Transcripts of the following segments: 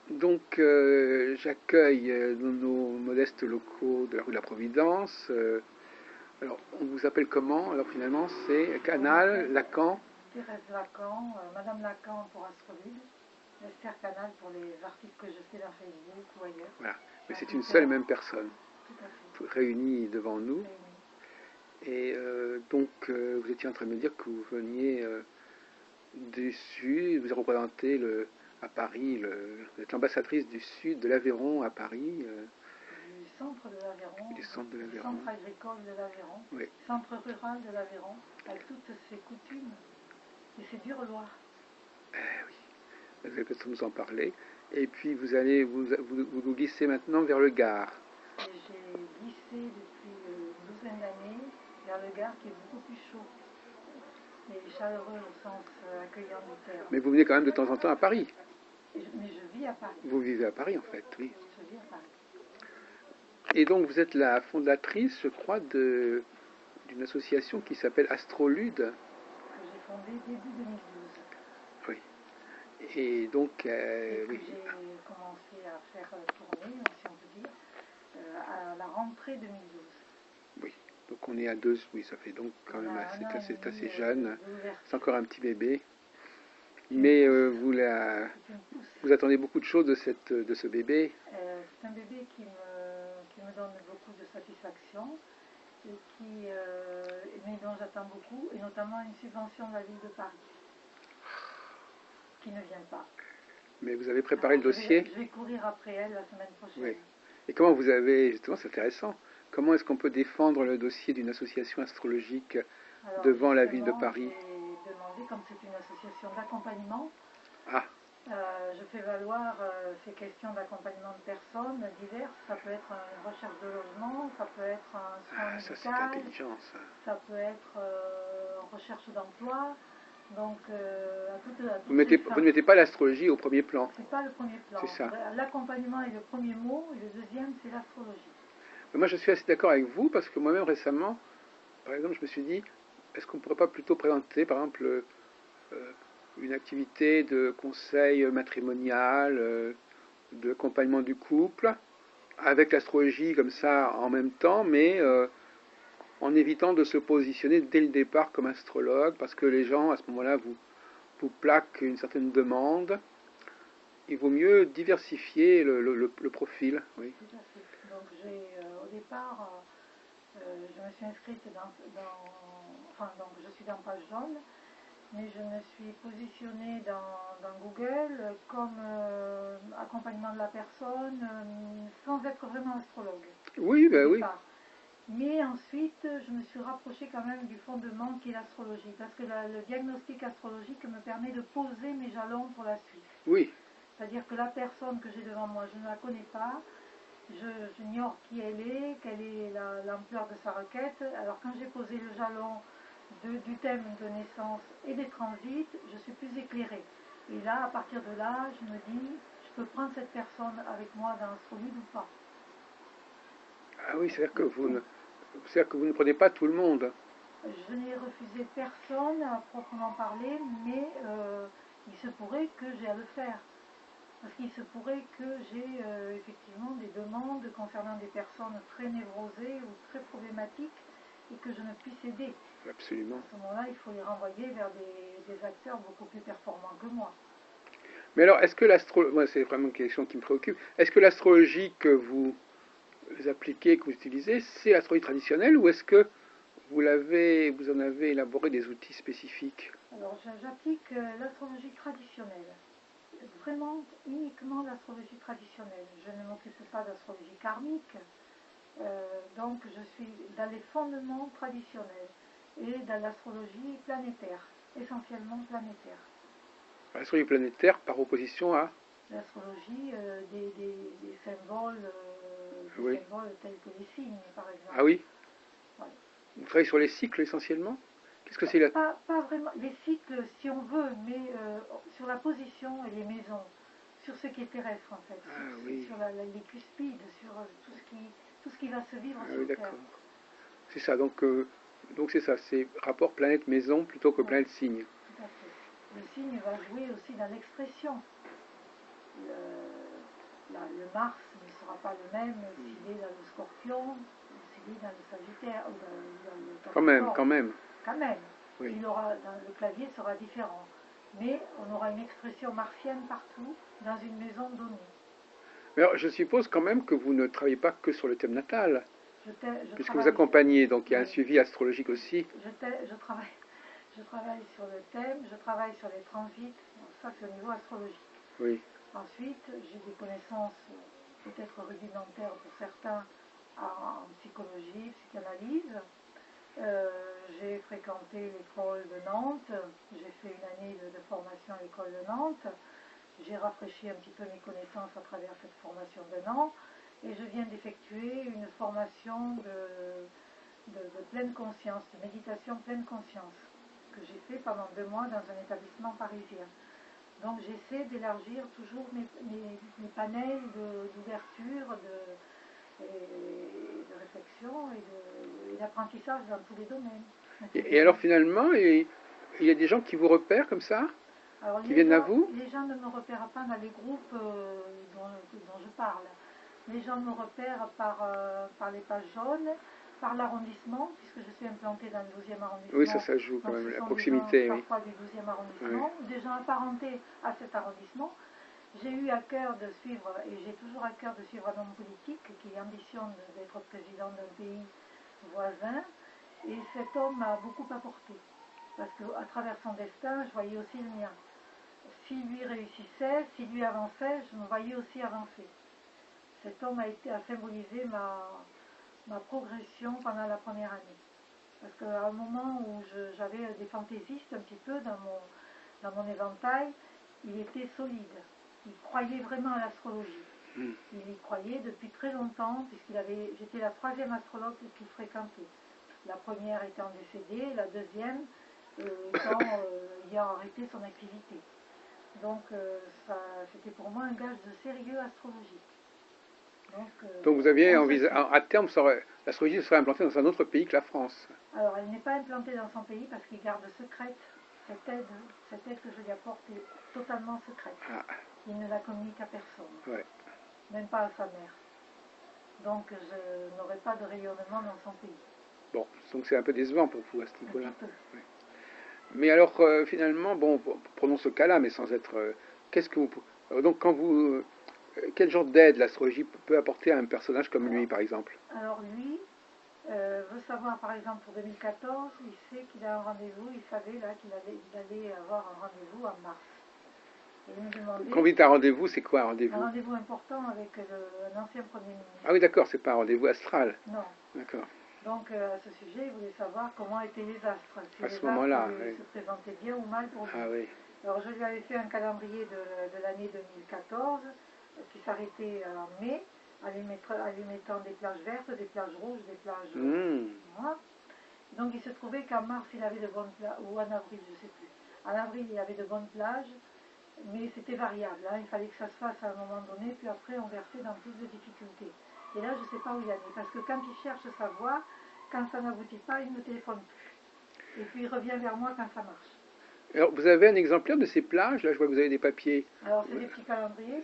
Donc, j'accueille dans nos modestes locaux de la rue de la Providence. Alors, on vous appelle comment? Alors, finalement, c'est On m'appelle Canal, Lacan. Thérèse Lacan, Madame Lacan pour Astrolube, Esther Canal pour les articles que je fais dans Facebook ou ailleurs. Voilà. Mais c'est une seule et Twitter, même personne tout à fait. réunie devant nous. Réunis. Et donc, vous étiez en train de me dire que vous veniez du Sud, vous représentez à Paris, vous êtes l'ambassadrice du Sud, de l'Aveyron à Paris, Du centre de l'Aveyron, du centre de du l'Aveyron. centre agricole de l'Aveyron, Oui. centre rural de l'Aveyron, avec toutes ses coutumes et ses dures lois. Eh oui, vous allez peut-être nous en parler. Et puis vous allez vous glissez maintenant vers le Gard. Et j'ai glissé depuis une douzaine d'années vers le Gard qui est beaucoup plus chaud et chaleureux au sens accueillant du terme. Mais vous venez quand même de temps en temps à Paris. Mais je vis à Paris. Vous vivez à Paris en fait, oui. Je vis à Paris. Et donc vous êtes la fondatrice, je crois, d'une association qui s'appelle Astrolude. Que j'ai fondée début 2012. Oui. Et donc, Et que oui. j'ai commencé à faire tourner, si on peut dire, à la rentrée 2012. Oui. Donc on est à deux, oui, ça fait donc quand même c'est assez jeune. C'est encore un petit bébé. Mais vous attendez beaucoup de choses de ce bébé. C'est un bébé qui me donne beaucoup de satisfaction et mais dont j'attends beaucoup, et notamment une subvention de la ville de Paris, qui ne vient pas. Mais vous avez préparé le dossier. Je vais courir après elle la semaine prochaine. Oui. Et comment vous avez, justement, c'est intéressant, comment est-ce qu'on peut défendre le dossier d'une association astrologique devant la ville de Paris? J'ai demandé, comme c'est une association d'accompagnement, Ah, je fais valoir ces questions d'accompagnement de personnes diverses. Ça peut être une recherche de logement, ça peut être un soin ça c'est médical, intelligent, ça. ça peut être recherche d'emploi. Donc, Vous ne mettez pas l'astrologie au premier plan. c'est pas le premier plan. C'est ça. L'accompagnement est le premier mot, et le deuxième, c'est l'astrologie. Mais moi, je suis assez d'accord avec vous, parce que moi-même, récemment, par exemple, je me suis dit, est-ce qu'on ne pourrait pas plutôt présenter, par exemple, une activité de conseil matrimonial, d'accompagnement du couple, avec l'astrologie comme ça en même temps, mais en évitant de se positionner dès le départ comme astrologue, parce que les gens, à ce moment-là, vous plaquent une certaine demande. Il vaut mieux diversifier le profil. Oui. Tout à fait. Donc, au départ, je me suis inscrite enfin, donc je suis dans Page Jaune, mais je me suis positionnée dans Google comme accompagnement de la personne, sans être vraiment astrologue. Oui, ben oui. Mais ensuite, je me suis rapprochée quand même du fondement qui est l'astrologie, parce que le diagnostic astrologique me permet de poser mes jalons pour la suite. Oui. C'est-à-dire que la personne que j'ai devant moi, je ne la connais pas, j'ignore qui elle est, quelle est l'ampleur de sa requête. Alors quand j'ai posé le jalon du thème de naissance et des transits, je suis plus éclairée. Et là, à partir de là, je me dis, je peux prendre cette personne avec moi dans l'astrologie ou pas. Ah oui, c'est-à-dire que vous ne prenez pas tout le monde. Je n'ai refusé personne à proprement parler, mais il se pourrait que j'ai à le faire. Parce qu'il se pourrait que j'ai effectivement des demandes concernant des personnes très névrosées ou très problématiques et que je ne puisse aider. Absolument. À ce moment-là, il faut les renvoyer vers des acteurs beaucoup plus performants que moi. Mais alors, est-ce que l'astrologie, moi c'est vraiment une question qui me préoccupe, est-ce que l'astrologie que vous appliquez, que vous utilisez, c'est l'astrologie traditionnelle ou est-ce que vous en avez élaboré des outils spécifiques? Alors, j'applique l'astrologie traditionnelle. Vraiment uniquement l'astrologie traditionnelle. Je ne m'occupe pas d'astrologie karmique, donc je suis dans les fondements traditionnels et dans l'astrologie planétaire, essentiellement planétaire. L'astrologie planétaire par opposition à L'astrologie des symboles, oui. symboles tels que les signes, par exemple. Ah oui. Ouais. Vous travaillez sur les cycles essentiellement? Qu'est-ce que c'est pas vraiment les cycles si on veut, mais sur la position et les maisons, sur ce qui est terrestre en fait, oui. sur les cuspides, sur tout ce qui va se vivre sur oui, Terre. d'accord. C'est ça, donc c'est ça, c'est rapport planète-maison plutôt que planète-signe. Tout à fait. Le signe va jouer aussi dans l'expression. le Mars ne sera pas le même s'il est dans le Scorpion, ou s'il est dans le Sagittaire, ou dans le Capricorne. Quand même. Quand même. Oui. Le clavier sera différent. Mais on aura une expression martienne partout, dans une maison donnée. Mais alors, je suppose quand même que vous ne travaillez pas que sur le thème natal, puisque vous travaille, accompagnez, donc il y a un oui, suivi astrologique aussi. Je travaille sur le thème, je travaille sur les transits, donc ça c'est au niveau astrologique. Oui. Ensuite, j'ai des connaissances peut-être rudimentaires pour certains en psychologie, psychanalyse. J'ai fréquenté l'école de Nantes, j'ai fait une année de formation à l'école de Nantes, j'ai rafraîchi un petit peu mes connaissances à travers cette formation d'un an, et je viens d'effectuer une formation de pleine conscience, de méditation pleine conscience, que j'ai fait pendant 2 mois dans un établissement parisien. Donc j'essaie d'élargir toujours mes panels d'ouverture, de réflexion et d'apprentissage dans tous les domaines. Et alors finalement, il y a des gens qui vous repèrent comme ça, alors, qui viennent à vous? Les gens ne me repèrent pas dans les groupes dont je parle. Les gens me repèrent par les pages jaunes, par l'arrondissement, puisque je suis implantée dans le 12e arrondissement. Oui, ça joue quand même, la proximité. Des gens, parfois du 12e arrondissement, oui, des gens apparentés à cet arrondissement. J'ai eu à cœur de suivre, et j'ai toujours à cœur de suivre un homme politique qui ambitionne d'être président d'un pays voisin, et cet homme m'a beaucoup apporté, parce qu'à travers son destin, je voyais aussi le mien. Si lui réussissait, si lui avançait, je me voyais aussi avancer. Cet homme a symbolisé ma progression pendant la première année. Parce qu'à un moment où j'avais des fantaisistes un petit peu dans mon éventail, il était solide. Il croyait vraiment à l'astrologie. Il y croyait depuis très longtemps, j'étais la 3e astrologue qu'il fréquentait. La première étant décédée, la deuxième ayant arrêté son activité. Donc c'était pour moi un gage de sérieux astrologique. Donc vous aviez à terme, l'astrologie serait implantée dans un autre pays que la France. Alors elle n'est pas implantée dans son pays parce qu'il garde secrète cette aide que je lui apporte est totalement secrète. Ah. Il ne la communique à personne, ouais, même pas à sa mère. Donc je n'aurai pas de rayonnement dans son pays. Bon, donc c'est un peu décevant pour vous à ce niveau-là. Ouais. Mais alors finalement, bon, prenons ce cas-là, mais sans être... qu'est-ce que vous... donc quand vous... quel genre d'aide l'astrologie peut apporter à un personnage comme lui, par exemple? Alors lui veut savoir, par exemple, pour 2014, il sait qu'il a un rendez-vous, il savait là qu'il allait avoir un rendez-vous en mars. Et il me demandait... Quand vous dites un rendez-vous, c'est quoi un rendez-vous? Un rendez-vous important avec un ancien Premier ministre. Ah oui, d'accord, c'est pas un rendez-vous astral. Non. D'accord. Donc à ce sujet, il voulait savoir comment étaient les astres, si à ce moment-là, oui, se présentaient bien ou mal pour lui. Ah oui. Alors je lui avais fait un calendrier de l'année 2014 qui s'arrêtait en mai, en lui mettant des plages vertes, des plages rouges, des plages noires. Donc il se trouvait qu'en mars, il avait de bonnes plages, ou en avril, je ne sais plus. En avril, il avait de bonnes plages, mais c'était variable. Hein. Il fallait que ça se fasse à un moment donné, puis après, on versait dans plus de difficultés. Et là, je ne sais pas où il allait, parce que quand il cherche sa voie, quand ça n'aboutit pas, il ne me téléphone plus. Et puis il revient vers moi quand ça marche. Alors, vous avez un exemplaire de ces plages? Là, je vois que vous avez des papiers. Alors, c'est des petits calendriers.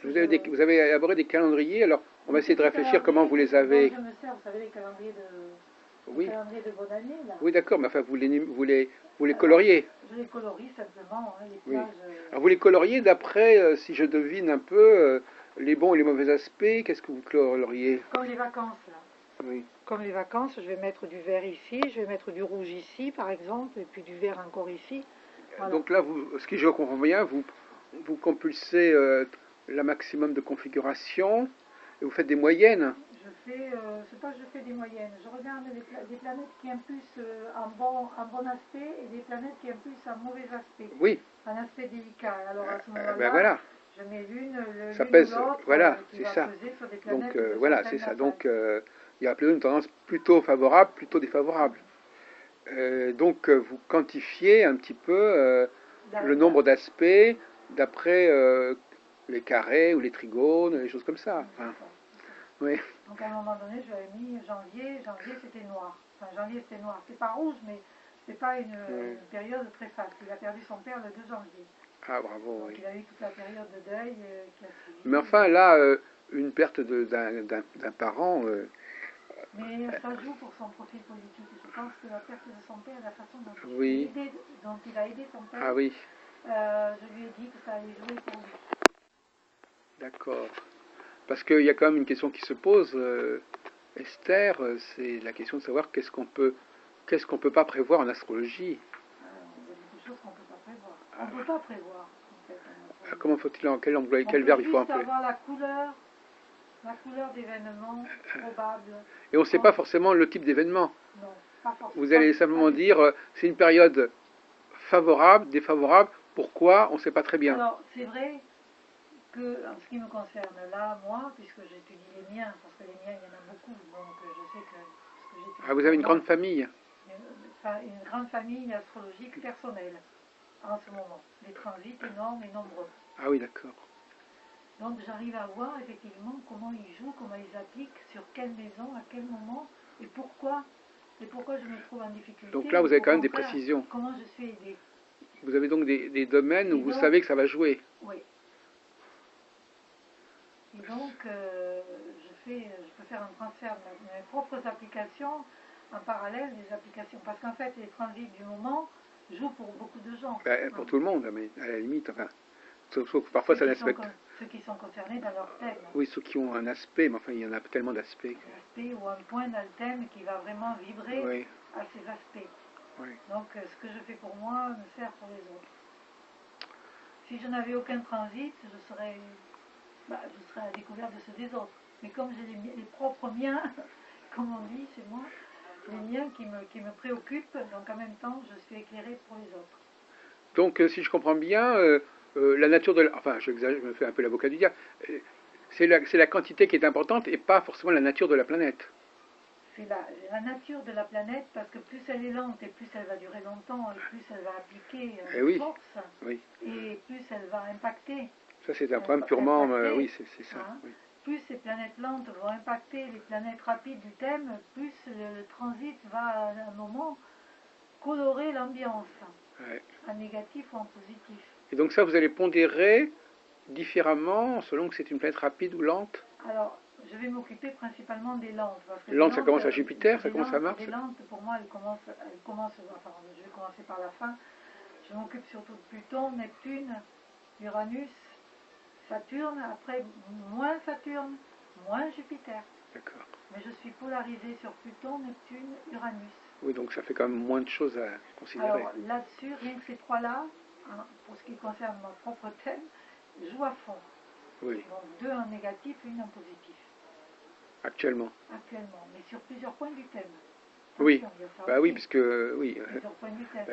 Vous avez élaboré des calendriers. Alors, on va essayer de réfléchir comment vous les avez. Moi, je me sers, vous savez, les calendriers oui. Calendriers de bonne année, là. Oui, d'accord, mais enfin, vous les coloriez. Je les colorie simplement, hein, les plages. Oui. Alors, vous les coloriez d'après, si je devine un peu, les bons et les mauvais aspects. Qu'est-ce que vous coloriez? Comme les vacances, là. Oui. Comme les vacances, je vais mettre du vert ici, je vais mettre du rouge ici, par exemple, et puis du vert encore ici. Voilà. Donc là, ce qui je comprends bien, vous compulsez la maximum de configuration et vous faites des moyennes. C'est pas que je fais des moyennes. Je regarde des planètes qui impulsent un bon aspect et des planètes qui impulsent un mauvais aspect. Oui. Un aspect délicat. Alors à ce moment-là, ben voilà. Je mets l'une pèse, ou l'autre voilà, qui va ça. peser sur des planètes. Donc voilà, c'est ça. Donc il y a plutôt une tendance plutôt favorable, plutôt défavorable. Donc vous quantifiez un petit peu le nombre d'aspects d'après les carrés ou les trigones, les choses comme ça. Enfin, oui. Donc à un moment donné, j'avais mis janvier c'était noir. Enfin janvier c'était noir. C'était pas rouge, mais c'était pas une période très faste. Il a perdu son père le 2 janvier. Ah bravo, donc oui. Il a eu toute la période de deuil qui a suivi. Mais enfin là, une perte d'un parent. Mais ça joue pour son profil politique. Je pense que la perte de son père, la façon Oui. dont il a aidé son père, Ah oui, je lui ai dit que ça allait jouer pour lui. d'accord. Parce qu'il y a quand même une question qui se pose, Esther, c'est la question de savoir qu'est-ce qu'on peut pas prévoir en astrologie. Il y a beaucoup de choses qu'on ne peut pas prévoir. On ne peut pas prévoir, en fait. Comment faut-il, quel On verbe peut il faut juste employer? avoir la couleur d'événements probables. Et on ne sait pas forcément le type d'événement. Non, pas forcément. Vous allez simplement dire, c'est une période favorable, défavorable. Pourquoi? On ne sait pas très bien. Alors, c'est vrai que, en ce qui me concerne là, moi, puisque j'étudie les miens, parce que les miens, il y en a beaucoup, donc je sais que ce que j'étudie. Ah, vous avez une grande famille? Une grande famille astrologique personnelle, en ce moment. Des transits énormes et nombreux. Ah oui, d'accord. Donc j'arrive à voir effectivement comment ils jouent, comment ils appliquent, sur quelle maison, à quel moment, et pourquoi je me trouve en difficulté. Donc là, vous avez au quand même des contraire, précisions. Comment je suis aidée. Vous avez donc des domaines où vous donc, savez que ça va jouer. Oui. Et donc, je peux faire un transfert de mes propres applications en parallèle des applications. Parce qu'en fait, les transits du moment jouent pour beaucoup de gens. Pour tout le monde, mais à la limite, enfin, sauf que parfois ça l'aspect. Ceux qui sont concernés dans leur thème. Oui, ceux qui ont un aspect, mais enfin, il y en a tellement d'aspects. Un aspect ou un point dans le thème qui va vraiment vibrer à ces aspects. Oui. Donc, ce que je fais pour moi me sert pour les autres. Si je n'avais aucun transit, je serais à la découverte de ceux des autres. Mais comme j'ai les propres miens, comme on dit chez moi, les miens qui me préoccupent, donc en même temps, je suis éclairée pour les autres. Donc, si je comprends bien, la nature de... Enfin, je me fais un peu l'avocat du diable. C'est la quantité qui est importante et pas forcément la nature de la planète. C'est la nature de la planète, parce que plus elle est lente et plus elle va durer longtemps, et plus elle va appliquer force, et plus elle va impacter. Ça, c'est un problème purement... oui, c'est ça. Hein, oui. Plus ces planètes lentes vont impacter les planètes rapides du thème, plus le transit va, à un moment, colorer l'ambiance, en négatif ou en positif. Et donc ça, vous allez pondérer différemment selon que c'est une planète rapide ou lente? Alors, je vais m'occuper principalement des lentes. Parce que lentes, ça commence à Jupiter, ça commence à Mars? Les lentes, pour moi, elles commencent, enfin, je vais commencer par la fin. Je m'occupe surtout de Pluton, Neptune, Uranus, Saturne, après moins Saturne, moins Jupiter. D'accord. Mais je suis polarisée sur Pluton, Neptune, Uranus. Oui, donc ça fait quand même moins de choses à considérer. Alors là-dessus, rien que ces trois-là, hein, pour ce qui concerne mon propre thème, jouent à fond. Oui. Donc 2 en négatif, 1 en positif. Actuellement, mais sur plusieurs points du thème. Oui, bah oui, puisque oui,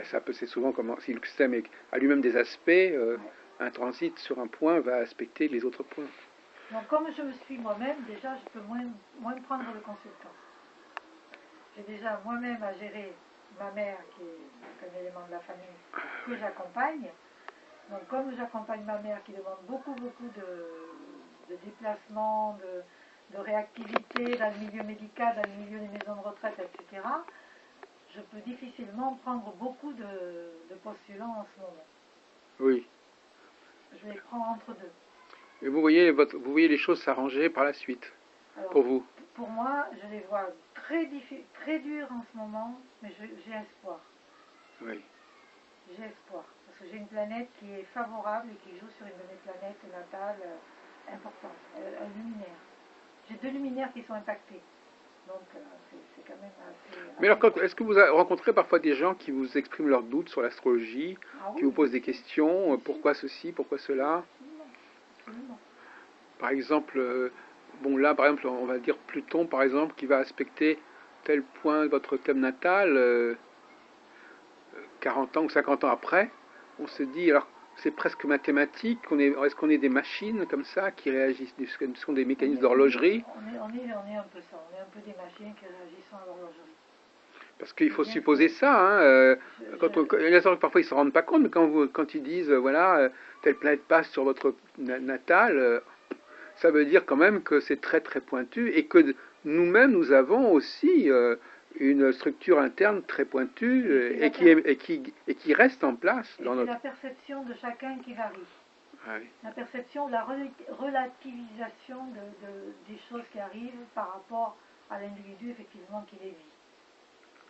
ça peut, c'est souvent comment si le système a lui-même des aspects, un transit sur un point va aspecter les autres points. Donc comme je me suis moi-même, déjà je peux moins prendre le consultant. J'ai déjà moi-même à gérer ma mère qui est un élément de la famille que j'accompagne. Donc comme j'accompagne ma mère qui demande beaucoup de déplacements, de réactivité dans le milieu médical, dans le milieu des maisons de retraite, etc., je peux difficilement prendre beaucoup de postulants en ce moment. Oui. Je les prends entre deux. Et vous voyez les choses s'arranger par la suite. Alors, pour vous? Pour moi, je les vois très dures en ce moment, mais j'ai espoir. Oui. J'ai espoir, parce que j'ai une planète qui est favorable et qui joue sur une de mes planètes natales importantes, un luminaire. J'ai 2 luminaires qui sont impactés. Donc, c'est quand même assez... Mais alors, est-ce que vous rencontrez parfois des gens qui vous expriment leurs doutes sur l'astrologie, qui vous posent des questions, pourquoi ceci, pourquoi cela? Absolument. Par exemple, là, par exemple, on va dire Pluton, par exemple, qui va aspecter tel point de votre thème natal, 40 ans ou 50 ans après, on se dit, alors, c'est presque mathématique, est-ce qu'on est des machines comme ça qui réagissent, ce sont des mécanismes d'horlogerie? On est un peu ça, on est un peu des machines qui réagissent à l'horlogerie. Parce qu'il faut supposer ça, les astrologues parfois ils ne se rendent pas compte, mais quand ils disent, telle planète passe sur votre natal, ça veut dire quand même que c'est très très pointu et que nous-mêmes nous avons aussi une structure interne très pointue et qui reste en place. C'est la perception de chacun qui varie. Ouais. La perception, la relativisation des choses qui arrivent par rapport à l'individu effectivement qui les vit.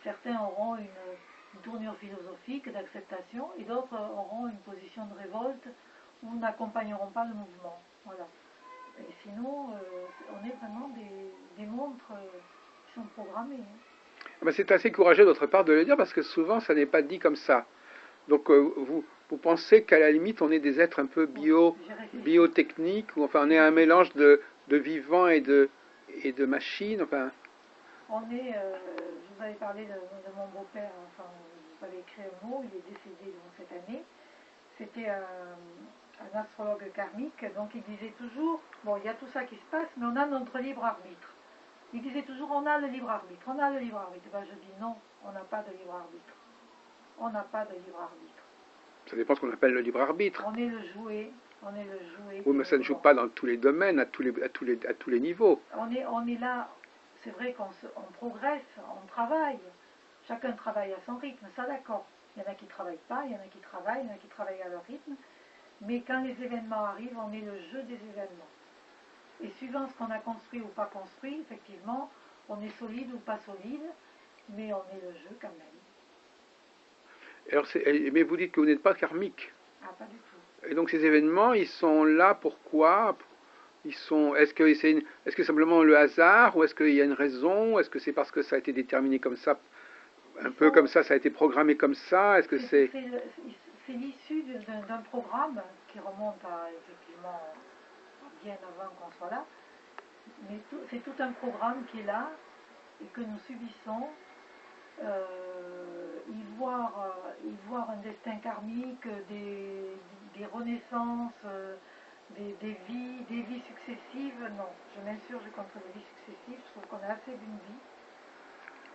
Certains auront une tournure philosophique d'acceptation et d'autres auront une position de révolte ou n'accompagneront pas le mouvement. Voilà. Et sinon, on est vraiment des montres qui sont programmées. Ben, c'est assez courageux de votre part de le dire parce que souvent ça n'est pas dit comme ça. Donc vous pensez qu'à la limite on est des êtres un peu biotechniques, ou enfin on est un mélange de vivants et de machines, enfin. On est, je vous avais parlé de mon beau-père, enfin vous avez écrit un mot, il est décédé donc, cette année. C'était un astrologue karmique, donc il disait toujours, bon il y a tout ça qui se passe, mais on a notre libre arbitre. Il disait toujours, on a le libre arbitre, on a le libre arbitre. Ben, je dis non, on n'a pas de libre arbitre. On n'a pas de libre arbitre. Ça dépend de ce qu'on appelle le libre arbitre. On est le jouet, on est le jouet. Oui, mais ça ne joue pas dans tous les domaines, à tous les niveaux. On est là, c'est vrai qu'on progresse, on travaille. Chacun travaille à son rythme, ça d'accord. Il y en a qui ne travaillent pas, il y en a qui travaillent, il y en a qui travaillent à leur rythme. Mais quand les événements arrivent, on est le jeu des événements. Et suivant ce qu'on a construit ou pas construit, effectivement, on est solide ou pas solide, mais on est le jeu quand même. Alors, mais vous dites que vous n'êtes pas karmique. Ah, pas du tout. Et donc ces événements, ils sont là pourquoi? Est-ce que c'est simplement le hasard, ou est-ce qu'il y a une raison? Est-ce que c'est parce que ça a été déterminé comme ça, comme ça a été programmé comme ça? Est-ce que c'est l'issue d'un programme qui remonte à effectivement bien avant qu'on soit là, mais c'est tout un programme qui est là et que nous subissons. Y voir un destin karmique, des renaissances, des vies successives, non. Je m'insurge contre les vies successives, je trouve qu'on a assez d'une vie.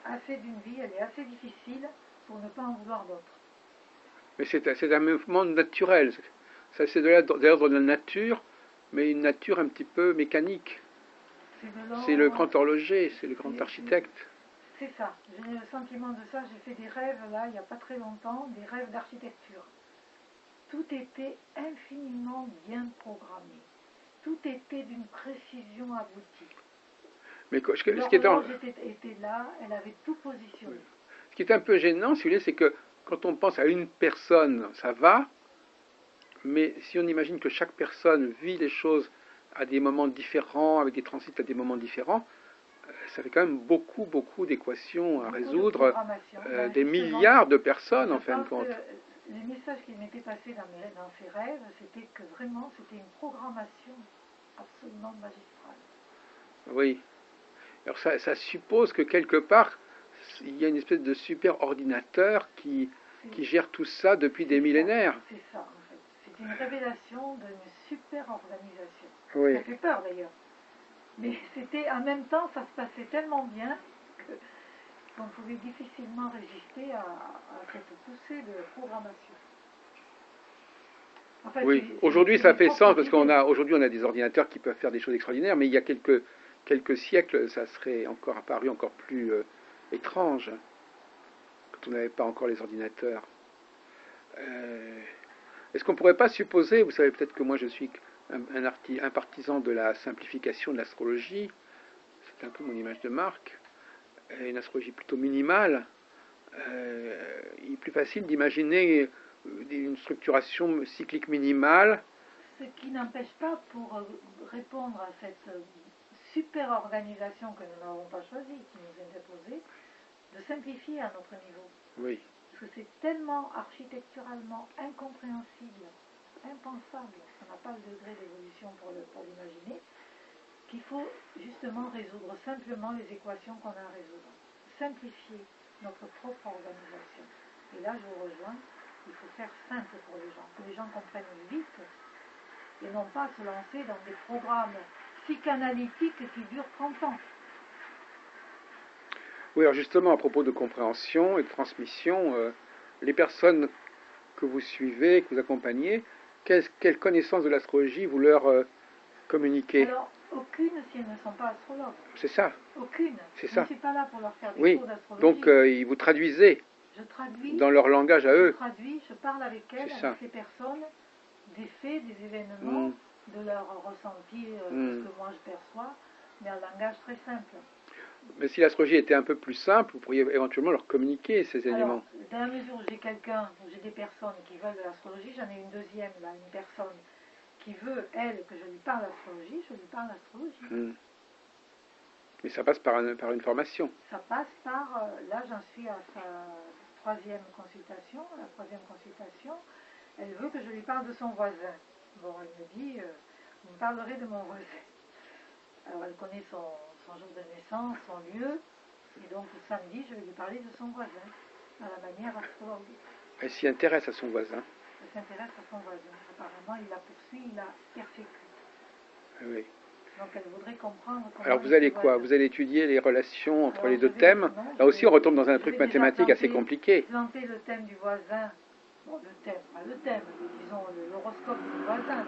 Assez d'une vie, elle est assez difficile pour ne pas en vouloir d'autres. Mais c'est un mouvement naturel. Ça, c'est de l'ordre de la nature, mais une nature un petit peu mécanique. C'est le grand horloger, c'est le grand architecte. C'est ça. J'ai le sentiment de ça. J'ai fait des rêves, là, il n'y a pas très longtemps, des rêves d'architecture. Tout était infiniment bien programmé. Tout était d'une précision aboutie. Mais l'horloge était là, elle avait tout positionné. Ce qui est un peu gênant, si vous voulez, c'est que quand on pense à une personne, ça va, mais si on imagine que chaque personne vit les choses à des moments différents, avec des transits à des moments différents, ça fait quand même beaucoup d'équations à résoudre, des milliards de personnes en fin de compte. Les messages qui m'étaient passés dans ces rêves, c'était que vraiment c'était une programmation absolument magistrale. Oui. Alors ça suppose que quelque part, il y a une espèce de super ordinateur qui gère tout ça depuis des millénaires. C'est ça, en fait. C'est une révélation d'une super organisation. Oui. Ça fait peur d'ailleurs. Mais c'était en même temps, ça se passait tellement bien qu'on pouvait difficilement résister à cette poussée de programmation. En fait, oui, aujourd'hui ça fait sens parce qu'aujourd'hui on a des ordinateurs qui peuvent faire des choses extraordinaires, mais il y a quelques siècles, ça serait apparu encore plus étrange quand on n'avait pas encore les ordinateurs. Est-ce qu'on ne pourrait pas supposer, vous savez peut-être que moi je suis un partisan de la simplification de l'astrologie, c'est un peu mon image de marque, une astrologie plutôt minimale, il est plus facile d'imaginer une structuration cyclique minimale. Ce qui n'empêche pas, pour répondre à cette super organisation que nous n'avons pas choisie, qui nous est imposée, de simplifier à notre niveau. Oui. Parce que c'est tellement architecturalement incompréhensible, impensable, on n'a pas le degré d'évolution pour l'imaginer, qu'il faut justement résoudre simplement les équations qu'on a à résoudre. Simplifier notre propre organisation. Et là, je vous rejoins, il faut faire simple pour les gens, que les gens comprennent vite, et non pas se lancer dans des programmes psychanalytiques qui durent 30 ans. Oui, alors justement, à propos de compréhension et de transmission, les personnes que vous suivez, que vous accompagnez, quelle connaissance de l'astrologie vous leur communiquez? Alors, aucune si elles ne sont pas astrologues. C'est ça. Aucune. C'est ça. Je ça. ne suis pas là pour leur faire des cours d'astrologie. Donc, vous traduisez. Je traduis. Dans leur langage à eux. Je traduis, je parle avec elles, avec ces personnes, des faits, des événements, Mm. de leur ressenti, de Mm. ce que moi je perçois, mais un langage très simple. Mais si l'astrologie était un peu plus simple, vous pourriez éventuellement leur communiquer ces Alors, éléments. dans la mesure où j'ai quelqu'un, où j'ai des personnes qui veulent de l'astrologie, j'en ai une deuxième, là, une personne qui veut, elle, que je lui parle d'astrologie, je lui parle d'astrologie. Mm. Mais ça passe par une formation. Ça passe par, là j'en suis à sa troisième consultation, la troisième consultation, elle veut que je lui parle de son voisin. Bon, elle me dit, vous me parlerez de mon voisin. Alors elle connaît son jour de naissance, son lieu, et donc samedi je vais lui parler de son voisin, à la manière astrologique. Elle s'y intéresse à son voisin. Elle s'intéresse à son voisin. Apparemment il la poursuit, il la persécute. Oui. Donc elle voudrait comprendre comment... Alors vous allez quoi? Vous allez étudier les relations entre Alors, les deux thèmes. Là aussi on retombe dans un truc mathématique assez compliqué. Planter le thème du voisin, bon le thème, pas le thème, mais disons l'horoscope du voisin,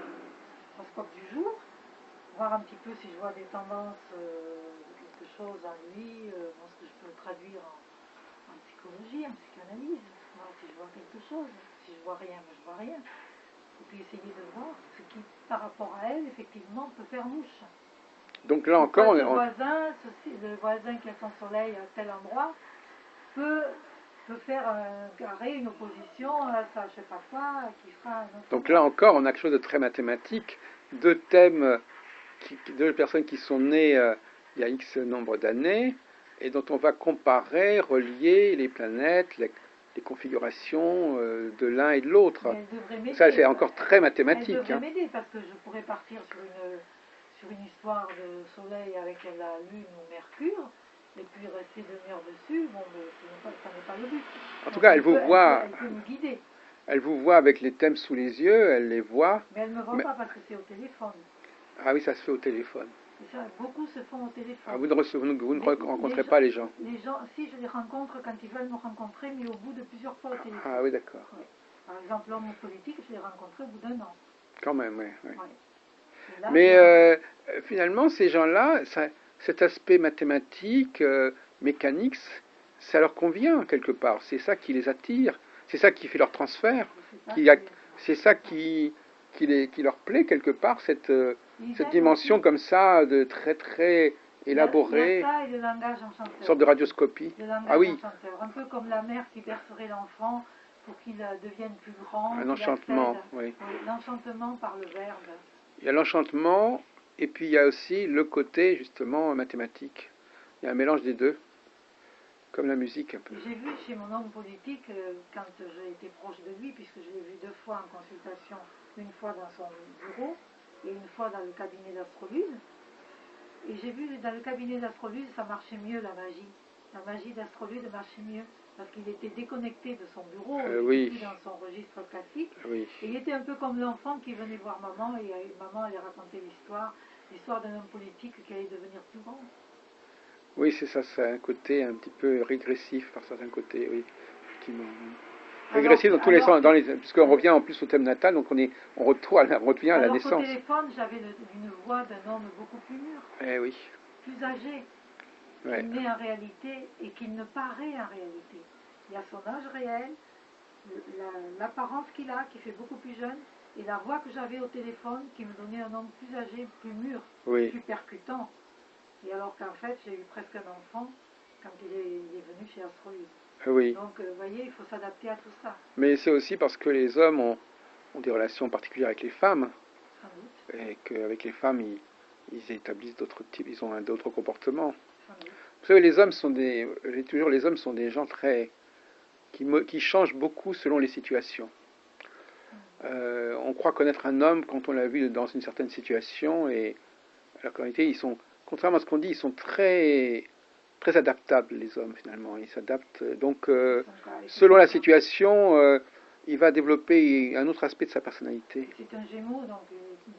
l'horoscope du jour, voir un petit peu si je vois des tendances, quelque chose en lui, ce que je peux traduire en psychologie, en psychanalyse, voir si je vois quelque chose. Si je vois rien, je vois rien. Et puis essayer de voir ce qui, par rapport à elle, effectivement, peut faire mouche. Donc là encore, le voisin qui a son soleil à tel endroit peut faire un carré, une opposition à ça, je sais pas quoi, qui fera un autre. Donc là encore, on a quelque chose de très mathématique. Deux thèmes, deux personnes qui sont nées il y a X nombre d'années et dont on va comparer, relier les planètes, les configurations de l'un et de l'autre. Ça, c'est encore très mathématique. Elle devrait m'aider parce que je pourrais partir sur une histoire de soleil avec la lune ou Mercure, et puis rester 2 heures dessus, bon, ça n'est pas le but. En tout cas, elle vous voit. Elle peut me guider. Elle vous voit avec les thèmes sous les yeux, elle les voit. Mais elle ne me voit pas parce que c'est au téléphone. Ah oui, ça se fait au téléphone. Ça, beaucoup se font au téléphone. Ah, vous ne rencontrez pas les gens. Les gens, si je les rencontre quand ils veulent me rencontrer, mais au bout de plusieurs fois au téléphone. Ah oui, d'accord. Ouais. Par exemple, l'homme politique, je l'ai rencontré au bout d'1 an. Quand même, oui. Ouais. Là, mais finalement, ces gens-là, cet aspect mathématique, mécanique, ça leur convient quelque part. C'est ça qui les attire. C'est ça qui fait leur transfert. C'est ça qui leur plaît quelque part, cette dimension aussi, comme ça, de très très élaborée. Il y a ça et le langage enchanteur. Une sorte de radioscopie. Le langage enchanteur. Un peu comme la mère qui bercerait l'enfant pour qu'il devienne plus grand. Un enchantement, oui. L'enchantement par le verbe. Il y a l'enchantement, et puis il y a aussi le côté, justement, mathématique. Il y a un mélange des deux, comme la musique un peu. J'ai vu chez mon homme politique, quand j'ai été proche de lui, puisque je l'ai vu 2 fois en consultation, une fois dans son bureau et une fois dans le cabinet d'astrologie. Et j'ai vu dans le cabinet d'astrologie, ça marchait mieux la magie. La magie d'astrologie marchait mieux. Parce qu'il était déconnecté de son bureau, il était dans son registre classique. Oui. Et il était un peu comme l'enfant qui venait voir maman, et maman allait raconter l'histoire d'un homme politique qui allait devenir plus grand. Oui, c'est ça, c'est un côté un petit peu régressif par certains côtés, oui, effectivement. Régressif dans tous les sens, puisqu'on revient en plus au thème natal, donc on revient à la naissance. Au téléphone, j'avais une voix d'un homme beaucoup plus mûr, oui. plus âgé, qui n'est en réalité et qui ne paraît en réalité. Il y a son âge réel, l'apparence qu'il a, qui fait beaucoup plus jeune, et la voix que j'avais au téléphone qui me donnait un homme plus âgé, plus mûr, plus percutant. Et alors qu'en fait, j'ai eu presque un enfant quand il est venu chez Astrologie. Oui. Donc, vous voyez, il faut s'adapter à tout ça. Mais c'est aussi parce que les hommes ont des relations particulières avec les femmes. Sans doute. Et qu'avec les femmes, ils établissent d'autres types, ils ont d'autres comportements. Sans doute. Vous savez, les hommes sont des gens très qui changent beaucoup selon les situations. On croit connaître un homme quand on l'a vu dans une certaine situation, et alors qu'en réalité, contrairement à ce qu'on dit, ils sont très très adaptables, les hommes, finalement. Ils s'adaptent. Donc, selon la situation, il va développer un autre aspect de sa personnalité. C'est un Gémeaux, donc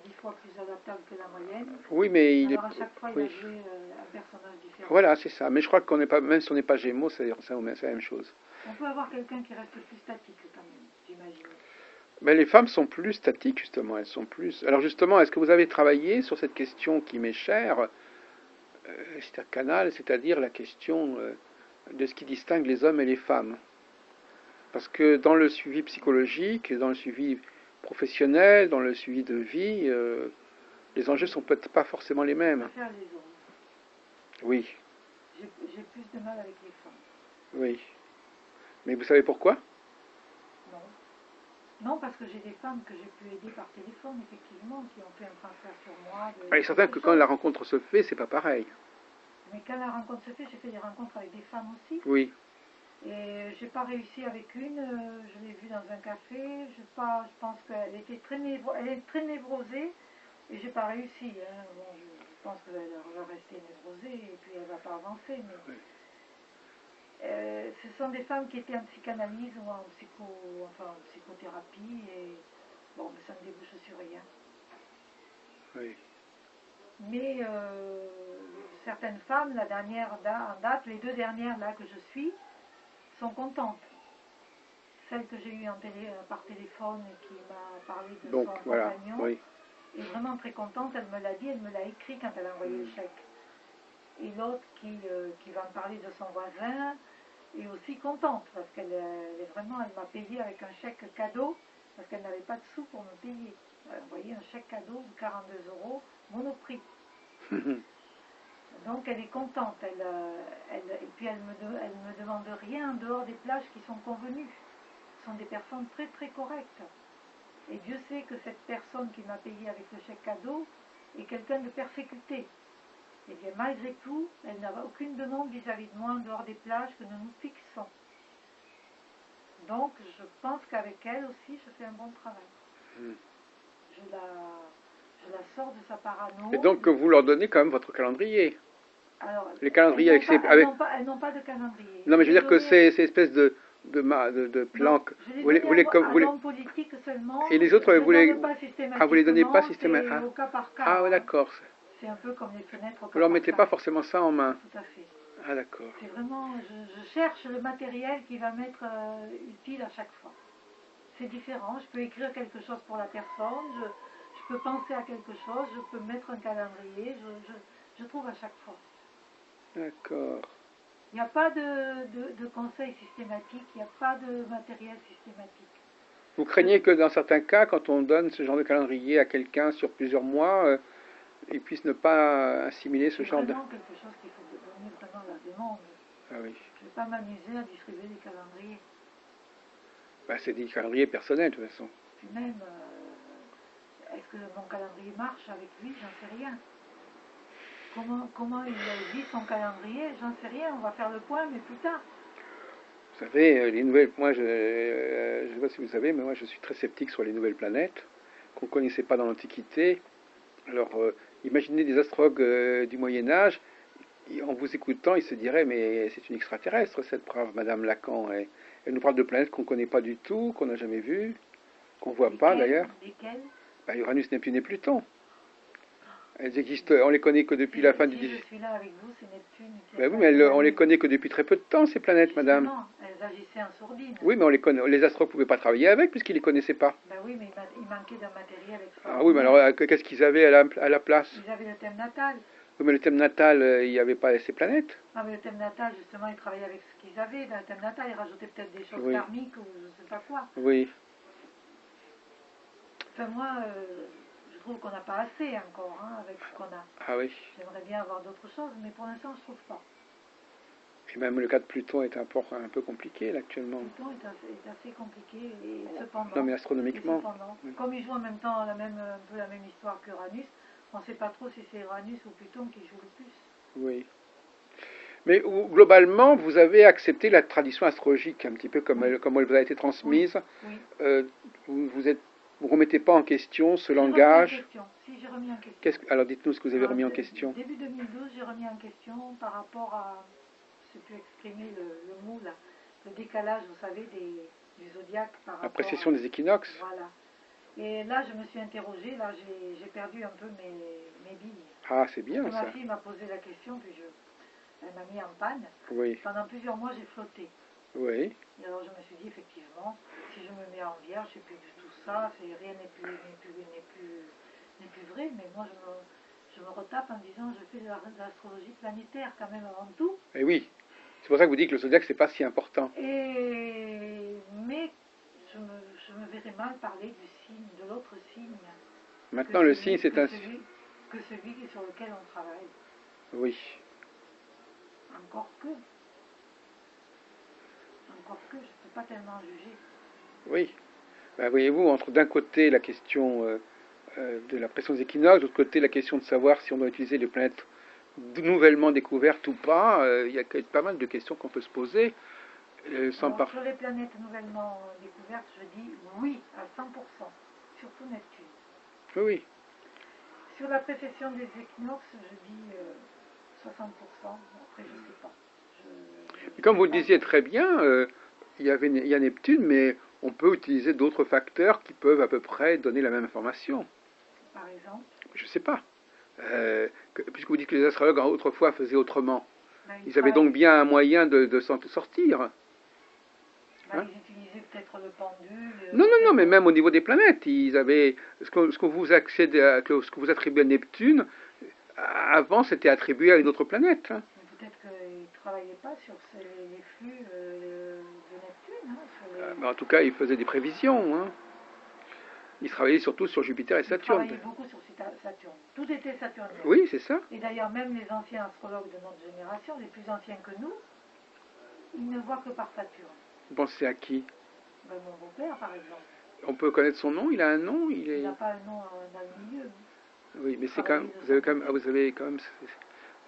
10 fois plus adaptable que la moyenne. Oui, mais alors à chaque fois, il a joué un personnage différent. Voilà, c'est ça. Mais je crois qu'on n'est pas, même si on n'est pas Gémeaux, c'est la même chose. On peut avoir quelqu'un qui reste plus statique, quand même, j'imagine. Mais les femmes sont plus statiques, justement. Elles sont plus. Alors, justement, est-ce que vous avez travaillé sur cette question qui m'est chère, Esther Canal, c'est-à-dire la question de ce qui distingue les hommes et les femmes? Parce que dans le suivi psychologique, dans le suivi professionnel, dans le suivi de vie, les enjeux sont peut-être pas forcément les Je mêmes. préfère les hommes. Oui, J'ai plus de mal avec les femmes. oui. Mais vous savez pourquoi? Non. Non, parce que j'ai des femmes que j'ai pu aider par téléphone, effectivement, qui ont fait un transfert sur moi. Il est certain quelque que quand chose. la rencontre se fait, c'est pas pareil. Mais quand la rencontre se fait, j'ai fait des rencontres avec des femmes aussi. Oui. Et j'ai pas réussi avec une, je l'ai vue dans un café, je pense qu'elle était elle est très névrosée, et j'ai pas réussi. Hein. Bon, je pense qu'elle va rester névrosée, et puis elle va pas avancer. Mais Oui. ce sont des femmes qui étaient en psychanalyse ou en psychothérapie, et bon, mais ça ne débouche sur rien. Oui. Mais certaines femmes, la dernière en date, les deux dernières là que je suis, sont contentes. Celle que j'ai eue par téléphone et qui m'a parlé de Donc, son voilà. compagnon Oui. est vraiment très contente. Elle me l'a dit, elle me l'a écrit quand elle a envoyé le chèque. Et l'autre qui va me parler de son voisin est aussi contente parce elle m'a payé avec un chèque cadeau parce qu'elle n'avait pas de sous pour me payer. Elle a envoyé un chèque cadeau de 42 € Monoprix. Donc elle est contente, et puis elle me demande rien en dehors des plages qui sont convenues. Ce sont des personnes très très correctes. Et Dieu sait que cette personne qui m'a payé avec le chèque cadeau est quelqu'un de persécuté. Et bien malgré tout, elle n'a aucune demande vis-à-vis de moi en dehors des plages que nous nous fixons. Donc je pense qu'avec elle aussi je fais un bon travail. Je la sors de sa parano. Et donc, vous leur donnez quand même votre calendrier. Alors, Les calendriers avec elles n'ont pas de calendrier. Non, mais je veux dire que ces espèces de plans. Non, je les donne à l'homme politique seulement. Et les autres, vous les pas systématiquement. Ah, vous les donnez pas systématiquement. C'est au cas par cas. Ah, ouais, d'accord. C'est un peu comme les fenêtres au cas Vous leur par mettez cas. pas forcément ça en main. Tout à fait. Ah, d'accord. C'est vraiment, je cherche le matériel qui va m'être utile à chaque fois. C'est différent. Je peux écrire quelque chose pour la personne. Je peux penser à quelque chose. Je peux mettre un calendrier. Je trouve à chaque fois. D'accord. Il n'y a pas de conseil systématique, il n'y a pas de matériel systématique. Vous craignez que dans certains cas, quand on donne ce genre de calendrier à quelqu'un sur plusieurs mois, il puisse ne pas assimiler ce genre de... C'est vraiment quelque chose qu'il faut donner vraiment à la demande. Ah oui. Je ne vais pas m'amuser à distribuer des calendriers. Bah, c'est des calendriers personnels de toute façon. Puis même, est-ce que mon calendrier marche avec lui? J'en sais rien. Comment il vit son calendrier? J'en sais rien, on va faire le point, mais plus tard. Vous savez, les nouvelles... Moi, je ne sais pas si vous savez, mais moi je suis très sceptique sur les nouvelles planètes, qu'on ne connaissait pas dans l'Antiquité. Alors, imaginez des astrologues du Moyen-Âge, en vous écoutant, ils se diraient, mais c'est une extraterrestre, cette brave Madame Lacan. Elle nous parle de planètes qu'on ne connaît pas du tout, qu'on n'a jamais vues, qu'on ne voit pas d'ailleurs. Lesquelles? Bah, Uranus, Neptune et Pluton. Elles existent, on les connaît que depuis la fin du... Si je suis là avec vous, c'est Neptune. Ben oui, mais on les connaît que depuis très peu de temps, ces planètes, madame. Non, elles agissaient en sourdine. Oui, mais les astrologues ne pouvaient pas travailler avec, puisqu'ils ne les connaissaient pas. Ben oui, mais il manquait d'un matériel extraordinaire. Ah oui, mais alors, qu'est-ce qu'ils avaient à la place? Ils avaient le thème natal. Oui, mais le thème natal, il n'y avait pas ces planètes. Ah, mais le thème natal, justement, ils travaillaient avec ce qu'ils avaient. Dans le thème natal, ils rajoutaient peut-être des choses karmiques ou je ne sais pas quoi. Oui. Enfin, moi, je trouve qu'on n'a pas assez encore avec ce qu'on a. Ah oui. J'aimerais bien avoir d'autres choses, mais pour l'instant, je ne trouve pas. Et même le cas de Pluton est un peu compliqué, là, actuellement. Pluton est assez compliqué, et cependant... Non, mais astronomiquement. Comme il joue en même temps un peu la même histoire qu'Uranus, on ne sait pas trop si c'est Uranus ou Pluton qui joue le plus. Oui. Mais globalement, vous avez accepté la tradition astrologique, un petit peu comme elle vous a été transmise. Oui. Vous ne remettez pas en question ce langage. Si, j'ai remis en question. Alors dites-nous ce que vous avez remis en question. Début 2012, j'ai remis en question par rapport à, je ne sais plus exprimer le mot là, le décalage, vous savez, du zodiaque par rapport la précession des équinoxes. Voilà. Et là, je me suis interrogée, là, j'ai perdu un peu mes billes. Ah, c'est bien ça. Ma fille m'a posé la question, puis elle m'a mis en panne. Oui. Pendant plusieurs mois, j'ai flotté. Oui. Et alors, je me suis dit, effectivement, si je me mets en vierge, c'est plus du tout ça, rien n'est plus vrai, mais moi, je me retape en disant, je fais de l'astrologie planétaire quand même avant tout. Et oui. C'est pour ça que vous dites que le zodiaque, c'est pas si important. Mais je me verrais mal parler du signe, de l'autre signe. Maintenant, le signe, c'est un... Que celui sur lequel on travaille. Oui. Encore que, je ne peux pas tellement juger. Oui. Ben, voyez-vous, entre d'un côté la question de la pression des équinoxes, de l'autre côté la question de savoir si on doit utiliser les planètes nouvellement découvertes ou pas, il y a pas mal de questions qu'on peut se poser. Alors, sur les planètes nouvellement découvertes, je dis oui à 100%, surtout Neptune. Oui. Sur la précession des équinoxes, je dis 60%, après je ne sais pas. Comme vous le disiez très bien, il y a Neptune, mais on peut utiliser d'autres facteurs qui peuvent à peu près donner la même information. Par exemple? Je ne sais pas. Puisque vous dites que les astrologues autrefois faisaient autrement, ils avaient donc bien un moyen de s'en sortir. Ils utilisaient peut-être le pendule. Non, mais même au niveau des planètes, ils avaient ce que vous attribuez à Neptune. Avant, c'était attribué à une autre planète. Hein. Peut-être qu'ils ne travaillaient pas sur les flux de Neptune. En tout cas, ils faisaient des prévisions. Hein. Ils travaillaient surtout sur Jupiter et Saturne. Ils travaillaient beaucoup sur Saturne. Tout était saturnien. Oui, c'est ça. Et d'ailleurs, même les anciens astrologues de notre génération, les plus anciens que nous, ils ne voient que par Saturne. Vous pensez à qui? Mon beau-père, par exemple. On peut connaître son nom? Il a un nom? Il n'a pas un nom dans le milieu. Oui, mais c'est quand même, vous avez quand même,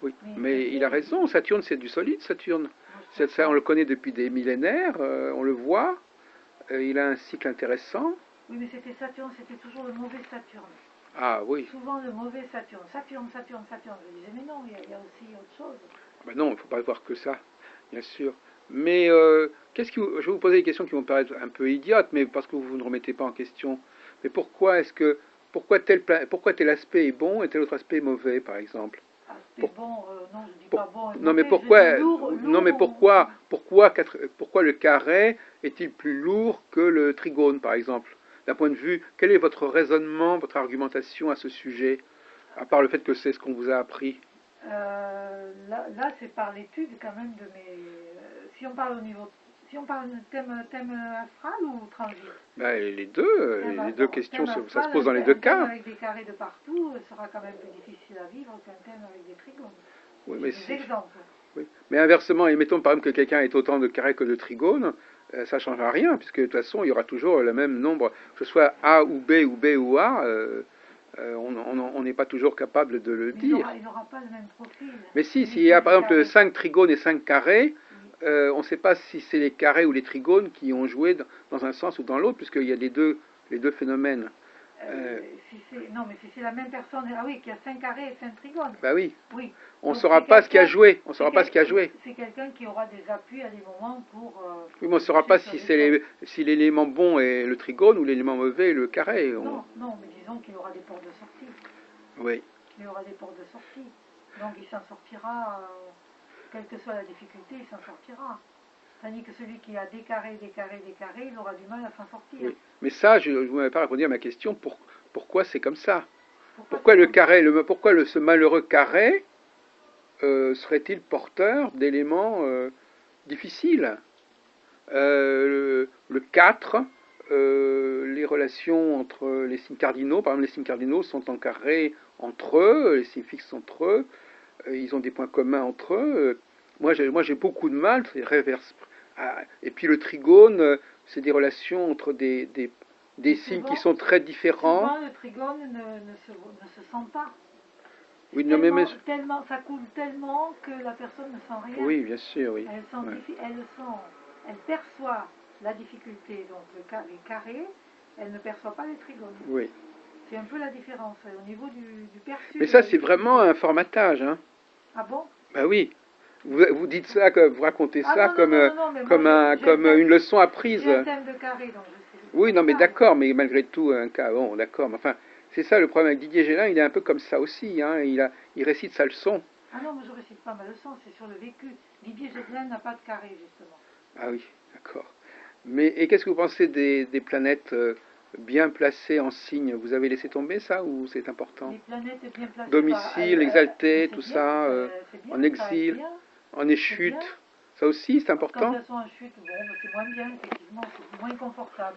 oui, mais il a raison. Saturne, c'est du solide. Saturne, ça, on le connaît depuis des millénaires. On le voit. Il a un cycle intéressant. Oui, mais c'était Saturne, c'était toujours le mauvais Saturne. Ah oui. Souvent le mauvais Saturne. Saturne. Je disais, mais non, il y a aussi autre chose. Ben non, il ne faut pas voir que ça, bien sûr. Mais je vais vous poser des questions qui vont paraître un peu idiotes, mais parce que vous ne remettez pas en question. Mais pourquoi tel aspect est bon et tel autre aspect est mauvais, par exemple? Non, je dis pas bon. Non, mais pourquoi? Non, mais pourquoi le carré est-il plus lourd que le trigone, par exemple? D'un point de vue, quel est votre raisonnement, votre argumentation à ce sujet, à part le fait que c'est ce qu'on vous a appris? Là, c'est par l'étude quand même de mes. Si on parle de thème astral ou transit? Les deux questions, ça se pose dans les deux cas. Un thème avec des carrés de partout sera quand même plus difficile à vivre qu'un thème avec des trigones. Oui, mais des exemples. Oui. Mais inversement, mettons par exemple que quelqu'un ait autant de carrés que de trigones, ça ne changera rien, puisque de toute façon, il y aura toujours le même nombre, que ce soit A ou B ou A, on n'est pas toujours capable de le dire. Il n'aura pas le même profil. Mais s'il y a par exemple 5 trigones et 5 carrés, on ne sait pas si c'est les carrés ou les trigones qui ont joué dans un sens ou dans l'autre, puisqu'il y a les deux phénomènes. Non, mais si c'est la même personne, qui a 5 carrés et 5 trigones. Bah oui. Oui. On ne saura pas ce qui a joué. C'est quelqu'un qui aura des appuis à des moments pour. Oui, mais on ne saura pas si l'élément bon est le trigone ou l'élément mauvais est le carré. Non, mais disons qu'il aura des portes de sortie. Oui. Il aura des portes de sortie. Donc il s'en sortira, quelle que soit la difficulté, il s'en sortira. Tandis que celui qui a des carrés, il aura du mal à s'en sortir. Oui. Mais ça, je ne vous avais pas répondu à ma question. Pourquoi c'est comme ça? Pourquoi ce malheureux carré serait-il porteur d'éléments difficiles? Le 4, les relations entre les signes cardinaux, par exemple les signes cardinaux sont en carré entre eux, les signes fixes entre eux, ils ont des points communs entre eux. Moi j'ai beaucoup de mal, c'est réverse. Et puis le trigone, c'est des relations entre des signes qui sont très différents. Souvent, le trigone ne se sent pas. Oui, ça coule tellement que la personne ne sent rien. Oui, bien sûr, oui. Elle perçoit la difficulté, donc les carrés, elle ne perçoit pas les trigones. Oui. C'est un peu la différence au niveau du perçu. Mais ça, c'est vraiment un formatage. Hein. Ah bon? Ben oui. Vous dites ça, vous racontez ça comme une leçon apprise. J'ai un thème de carré, donc je sais. Oui, non, mais d'accord, mais malgré tout, un cas, bon, d'accord. Mais enfin, c'est ça le problème avec Didier Gélin, il est un peu comme ça aussi. Hein, il récite sa leçon. Ah non, mais je ne récite pas ma leçon, c'est sur le vécu. Didier Gélin n'a pas de carré, justement. Ah oui, d'accord. Et qu'est-ce que vous pensez des planètes bien placées en signe? Vous avez laissé tomber ça ou c'est important? Les planètes bien placées. Domicile, exalté, tout bien, ça, bien, en exil, en échute. Ça aussi, c'est important. Quand elles sont en chute, bon, c'est moins bien, effectivement, c'est moins confortable.